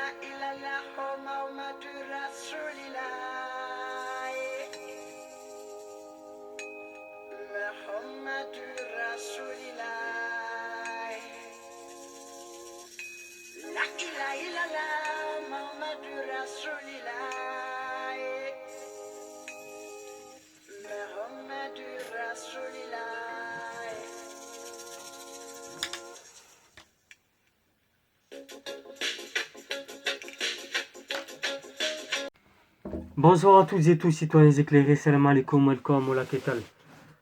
illallah Muhammadur Rasulillah. Muhammadur Rasulillah. La ilaha illallah Muhammadur Rasulillah. Muhammadur Rasulillah. Bonsoir à toutes et tous, citoyens éclairés, salam alaikum, welcome, hola, qu'est-ce que tal.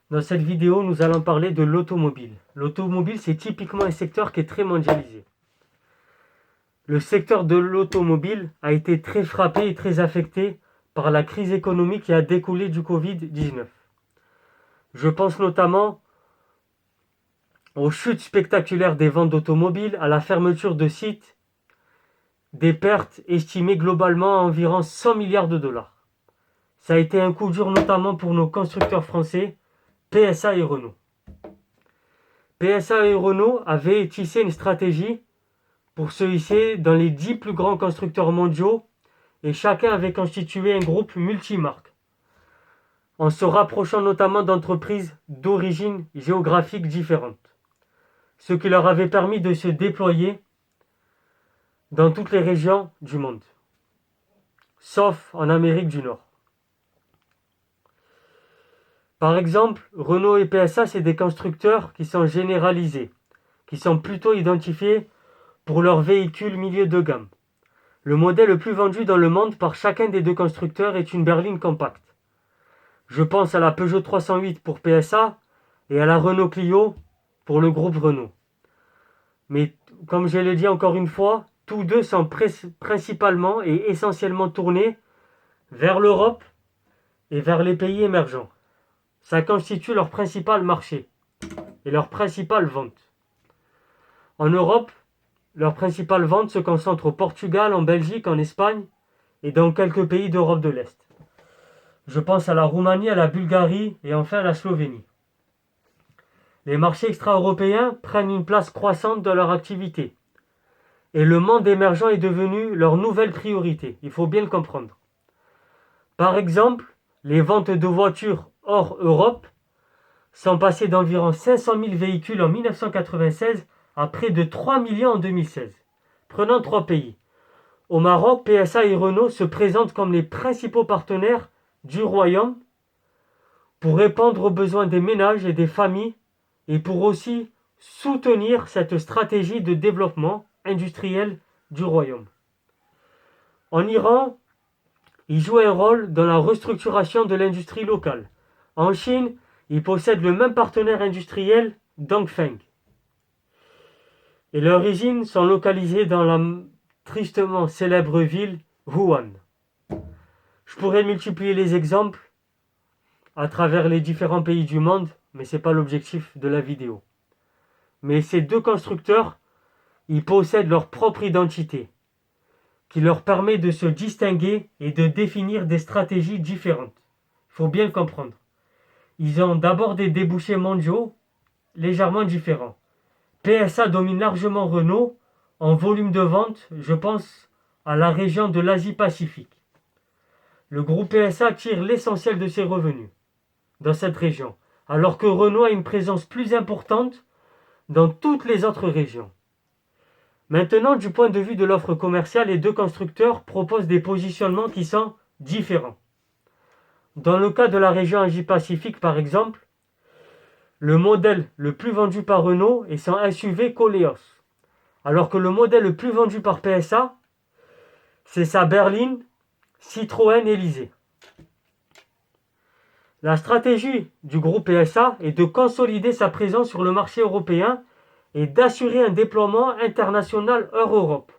Dans cette vidéo, nous allons parler de l'automobile. L'automobile, c'est typiquement un secteur qui est très mondialisé. Le secteur de l'automobile a été très frappé et très affecté par la crise économique qui a découlé du Covid-19. Je pense notamment aux chutes spectaculaires des ventes d'automobiles, à la fermeture de sites, des pertes estimées globalement à environ 100 milliards de dollars. Ça a été un coup dur notamment pour nos constructeurs français, PSA et Renault. PSA et Renault avaient tissé une stratégie pour se hisser dans les 10 plus grands constructeurs mondiaux et chacun avait constitué un groupe multimarque, en se rapprochant notamment d'entreprises d'origine géographique différentes, ce qui leur avait permis de se déployer dans toutes les régions du monde, sauf en Amérique du Nord. Par exemple, Renault et PSA, c'est des constructeurs qui sont généralisés, qui sont plutôt identifiés pour leurs véhicules milieu de gamme. Le modèle le plus vendu dans le monde par chacun des deux constructeurs est une berline compacte. Je pense à la Peugeot 308 pour PSA et à la Renault Clio pour le groupe Renault. Mais comme je l'ai dit encore une fois, tous deux sont principalement et essentiellement tournés vers l'Europe et vers les pays émergents. Ça constitue leur principal marché et leur principale vente. En Europe, leur principale vente se concentre au Portugal, en Belgique, en Espagne et dans quelques pays d'Europe de l'Est. Je pense à la Roumanie, à la Bulgarie et enfin à la Slovénie. Les marchés extra-européens prennent une place croissante dans leur activité. Et le monde émergent est devenu leur nouvelle priorité. Il faut bien le comprendre. Par exemple, les ventes de voitures hors Europe sont passées d'environ 500 000 véhicules en 1996 à près de 3 millions en 2016. Prenons 3 pays. Au Maroc, PSA et Renault se présentent comme les principaux partenaires du royaume pour répondre aux besoins des ménages et des familles et pour aussi soutenir cette stratégie de développement industriel du royaume. En Iran, ils jouent un rôle dans la restructuration de l'industrie locale. En Chine, ils possèdent le même partenaire industriel, Dongfeng. Et leurs usines sont localisées dans la tristement célèbre ville Wuhan. Je pourrais multiplier les exemples à travers les différents pays du monde, mais ce n'est pas l'objectif de la vidéo. Mais ces deux constructeurs, ils possèdent leur propre identité, qui leur permet de se distinguer et de définir des stratégies différentes. Il faut bien le comprendre. Ils ont d'abord des débouchés mondiaux légèrement différents. PSA domine largement Renault en volume de vente, je pense à la région de l'Asie-Pacifique. Le groupe PSA tire l'essentiel de ses revenus dans cette région, alors que Renault a une présence plus importante dans toutes les autres régions. Maintenant, du point de vue de l'offre commerciale, les deux constructeurs proposent des positionnements qui sont différents. Dans le cas de la région Asie-Pacifique, par exemple, le modèle le plus vendu par Renault est son SUV Koleos, alors que le modèle le plus vendu par PSA, c'est sa berline Citroën Élysée. La stratégie du groupe PSA est de consolider sa présence sur le marché européen et d'assurer un déploiement international hors Europe.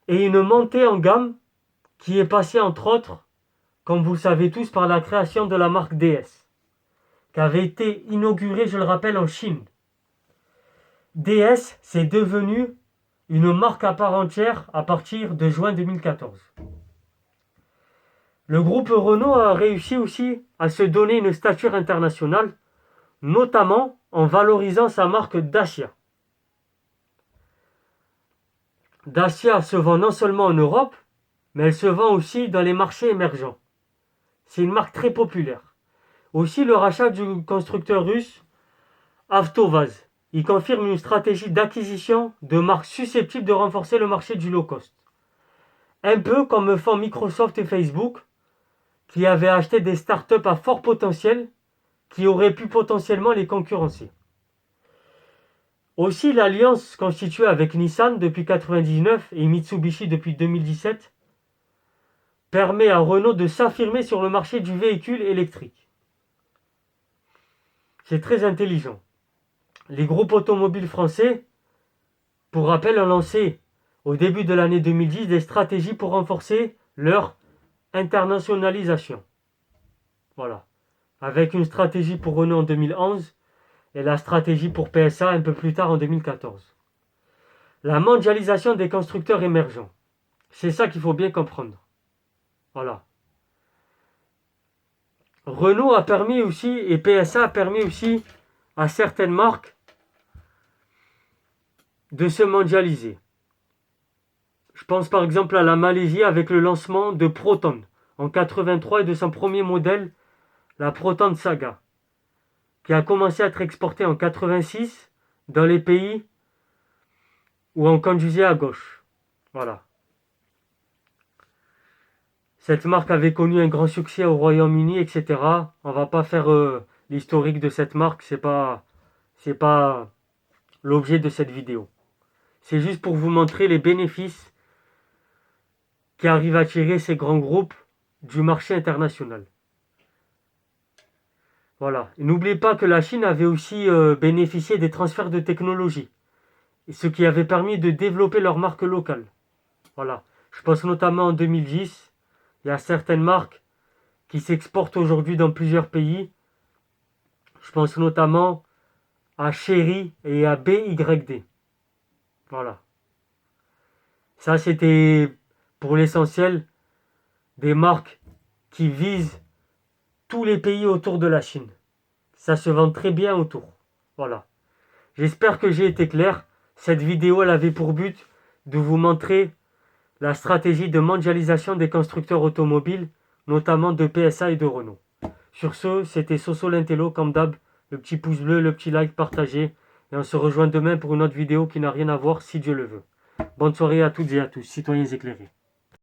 Et une montée en gamme qui est passée entre autres, comme vous le savez tous, par la création de la marque DS, qui avait été inaugurée, je le rappelle, en Chine. DS, c'est devenu une marque à part entière à partir de juin 2014. Le groupe Renault a réussi aussi à se donner une stature internationale, notamment en valorisant sa marque Dacia. Dacia se vend non seulement en Europe, mais elle se vend aussi dans les marchés émergents. C'est une marque très populaire. Aussi le rachat du constructeur russe Avtovaz. Il confirme une stratégie d'acquisition de marques susceptibles de renforcer le marché du low cost. Un peu comme font Microsoft et Facebook, qui avaient acheté des startups à fort potentiel qui auraient pu potentiellement les concurrencer. Aussi, l'alliance constituée avec Nissan depuis 1999 et Mitsubishi depuis 2017 permet à Renault de s'affirmer sur le marché du véhicule électrique. C'est très intelligent. Les groupes automobiles français, pour rappel, ont lancé au début de l'année 2010 des stratégies pour renforcer leur internationalisation. Voilà. Avec une stratégie pour Renault en 2011 et la stratégie pour PSA un peu plus tard en 2014. La mondialisation des constructeurs émergents. C'est ça qu'il faut bien comprendre. Voilà. Renault a permis aussi, et PSA a permis aussi à certaines marques de se mondialiser. Je pense par exemple à la Malaisie avec le lancement de Proton en 83 et de son premier modèle, la Proton Saga, qui a commencé à être exporté en 86 dans les pays où on conduisait à gauche. Voilà. Cette marque avait connu un grand succès au Royaume-Uni, etc. On va pas faire l'historique de cette marque, c'est pas l'objet de cette vidéo. C'est juste pour vous montrer les bénéfices qu'arrivent à tirer ces grands groupes du marché international. Voilà. Et n'oubliez pas que la Chine avait aussi bénéficié des transferts de technologie, ce qui avait permis de développer leurs marques locales. Voilà. Je pense notamment en 2010, il y a certaines marques qui s'exportent aujourd'hui dans plusieurs pays. Je pense notamment à Chery et à BYD. Voilà. Ça, c'était pour l'essentiel des marques qui visent tous les pays autour de la Chine. Ça se vend très bien autour. Voilà. J'espère que j'ai été clair. Cette vidéo, elle avait pour but de vous montrer la stratégie de mondialisation des constructeurs automobiles, notamment de PSA et de Renault. Sur ce, c'était Soso Lintello, comme d'hab. Le petit pouce bleu, le petit like, partagez. Et on se rejoint demain pour une autre vidéo qui n'a rien à voir, si Dieu le veut. Bonne soirée à toutes et à tous, citoyens éclairés.